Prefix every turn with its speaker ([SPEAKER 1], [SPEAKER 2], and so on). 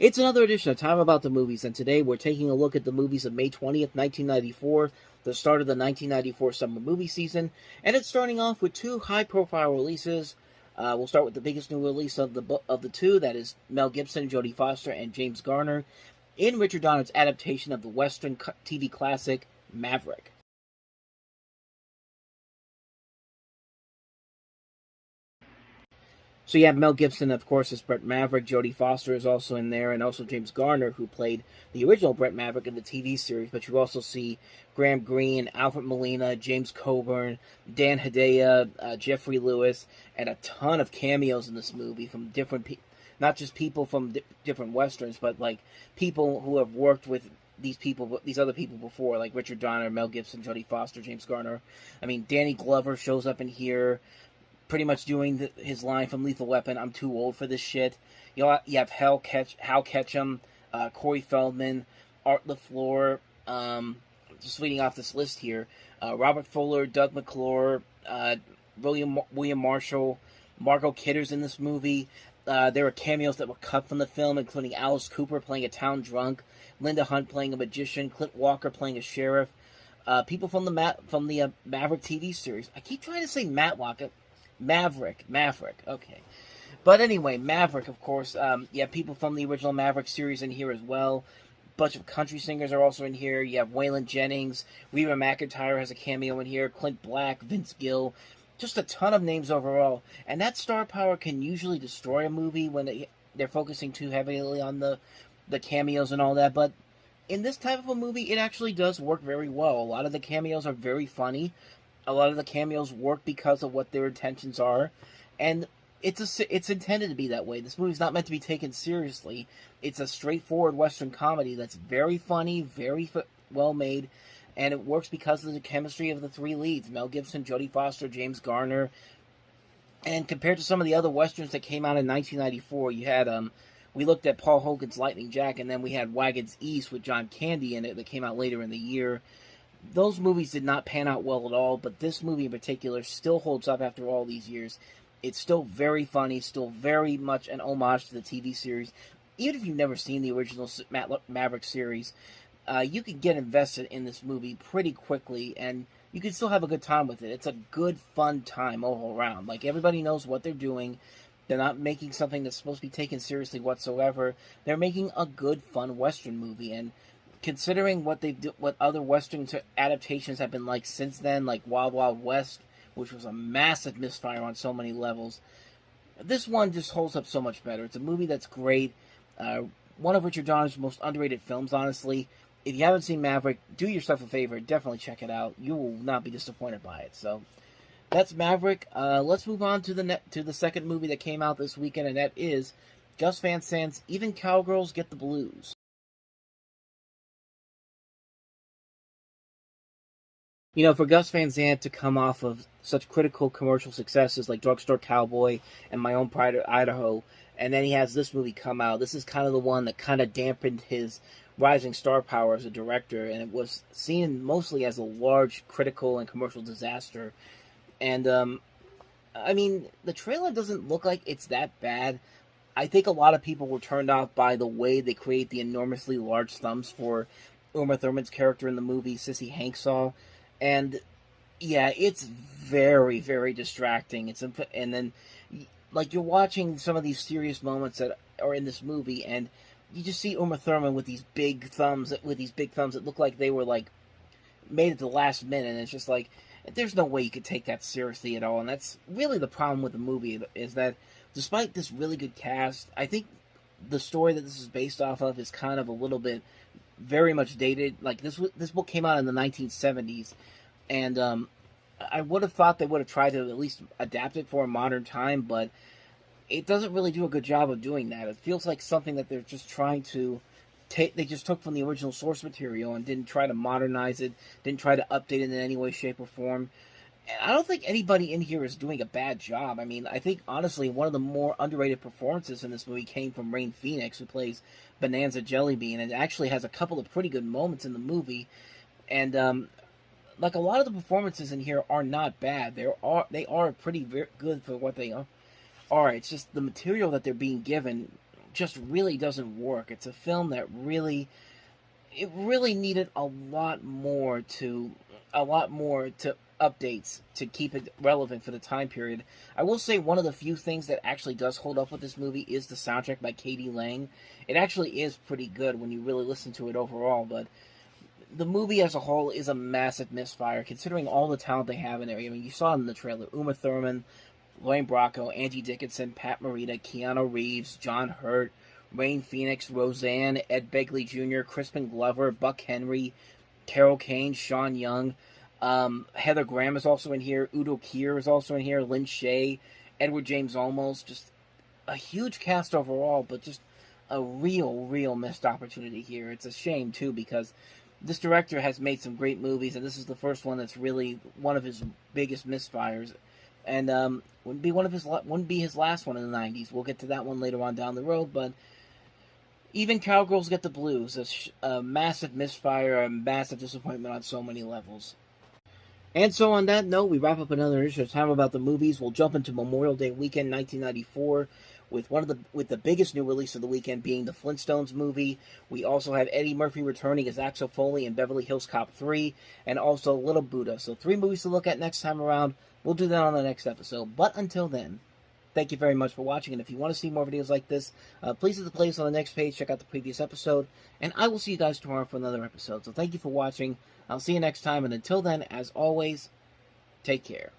[SPEAKER 1] It's another edition of Time About the Movies, and today we're taking a look at the movies of May 20th, 1994, the start of the 1994 summer movie season, and it's starting off with two high-profile releases. We'll start with the biggest new release of the two, that is Mel Gibson, Jodie Foster, and James Garner, in Richard Donner's adaptation of the Western TV classic Maverick. So you have Mel Gibson, of course, as Brett Maverick. Jodie Foster is also in there, and also James Garner, who played the original Brett Maverick in the TV series. But you also see Graham Greene, Alfred Molina, James Coburn, Dan Hedaya, Jeffrey Lewis, and a ton of cameos in this movie from different people. Not just people from different westerns, but like people who have worked with these other people before, like Richard Donner, Mel Gibson, Jodie Foster, James Garner. I mean, Danny Glover shows up in here, pretty much doing his line from Lethal Weapon, "I'm too old for this shit." You have Hal Ketchum, Corey Feldman, Art LaFleur, just reading off this list here. Robert Fuller, Doug McClure, William Marshall, Margot Kidder's in this movie. There are cameos that were cut from the film, including Alice Cooper playing a town drunk, Linda Hunt playing a magician, Clint Walker playing a sheriff, people from the Maverick TV series. I keep trying to say Maverick, okay. But anyway, Maverick, of course. You have people from the original Maverick series in here as well. A bunch of country singers are also in here. You have Waylon Jennings, Reba McEntire has a cameo in here, Clint Black, Vince Gill. Just a ton of names overall. And that star power can usually destroy a movie when they're focusing too heavily on the cameos and all that. But in this type of a movie, it actually does work very well. A lot of the cameos are very funny. A lot of the cameos work because of what their intentions are, and it's intended to be that way. This movie's not meant to be taken seriously. It's a straightforward Western comedy that's very funny, very well made, and it works because of the chemistry of the three leads: Mel Gibson, Jodie Foster, James Garner. And compared to some of the other Westerns that came out in 1994, you had we looked at Paul Hogan's Lightning Jack, and then we had Wagons East with John Candy in it that came out later in the year. Those movies did not pan out well at all, but this movie in particular still holds up after all these years. It's still very funny, still very much an homage to the TV series. Even if you've never seen the original Maverick series, you can get invested in this movie pretty quickly, and you can still have a good time with it. It's a good, fun time all around. Like, everybody knows what they're doing. They're not making something that's supposed to be taken seriously whatsoever. They're making a good, fun Western movie, and considering what other Western adaptations have been like since then, like Wild Wild West, which was a massive misfire on so many levels, this one just holds up so much better. It's a movie that's great. One of Richard Donner's most underrated films, honestly. If you haven't seen Maverick, do yourself a favor. Definitely check it out. You will not be disappointed by it. So that's Maverick. Let's move on to the second movie that came out this weekend, and that is Gus Van Sant's Even Cowgirls Get the Blues. You know, for Gus Van Sant to come off of such critical commercial successes like Drugstore Cowboy and My Own Pride of Idaho, and then he has this movie come out, this is kind of the one that kind of dampened his rising star power as a director, and it was seen mostly as a large critical and commercial disaster. And, I mean, the trailer doesn't look like it's that bad. I think a lot of people were turned off by the way they create the enormously large thumbs for Uma Thurman's character in the movie, Sissy Hanksaw. And yeah, it's very, very distracting. And then, like, you're watching some of these serious moments that are in this movie, and you just see Uma Thurman with these big thumbs that look like they were like made at the last minute. And it's just like, there's no way you could take that seriously at all. And that's really the problem with the movie, is that despite this really good cast, I think the story that this is based off of is kind of a little bit very much dated. Like, this book came out in the 1970s, and I would have thought they would have tried to at least adapt it for a modern time, but it doesn't really do a good job of doing that. It feels like something that they're just trying to they just took from the original source material and didn't try to modernize it, didn't try to update it in any way, shape, or form. And I don't think anybody in here is doing a bad job. I mean, I think, honestly, one of the more underrated performances in this movie came from Rain Phoenix, who plays Bonanza Jellybean, and it actually has a couple of pretty good moments in the movie. And, like, a lot of the performances in here are not bad. They are pretty good for what they are. It's just the material that they're being given just really doesn't work. It's a film that it really needed a lot more to updates to keep it relevant for the time period. I will say one of the few things that actually does hold up with this movie is the soundtrack by Katie Lang. It actually is pretty good when you really listen to it overall, but the movie as a whole is a massive misfire considering all the talent they have in there. I mean, you saw it in the trailer: Uma Thurman, Lorraine Bracco, Angie Dickinson, Pat Morita, Keanu Reeves, John Hurt, Rain Phoenix, Roseanne, Ed Begley Jr., Crispin Glover, Buck Henry, Carol Kane, Sean Young, Heather Graham is also in here, Udo Kier is also in here, Lynn Shay, Edward James Olmos. Just a huge cast overall, but just a real missed opportunity here. It's a shame, too, because this director has made some great movies, and this is the first one that's really one of his biggest misfires. And wouldn't be his last one in the 90s. We'll get to that one later on down the road, but even Cowgirls Get the Blues, a massive misfire, a massive disappointment on so many levels. And so on that note, we wrap up another edition of Time About the Movies. We'll jump into Memorial Day weekend 1994 with the biggest new release of the weekend being the Flintstones movie. We also have Eddie Murphy returning as Axel Foley in Beverly Hills Cop 3, and also Little Buddha. So 3 movies to look at next time around. We'll do that on the next episode. But until then, thank you very much for watching, and if you want to see more videos like this, please hit the playlist on the next page, check out the previous episode, and I will see you guys tomorrow for another episode. So thank you for watching. I'll see you next time, and until then, as always, take care.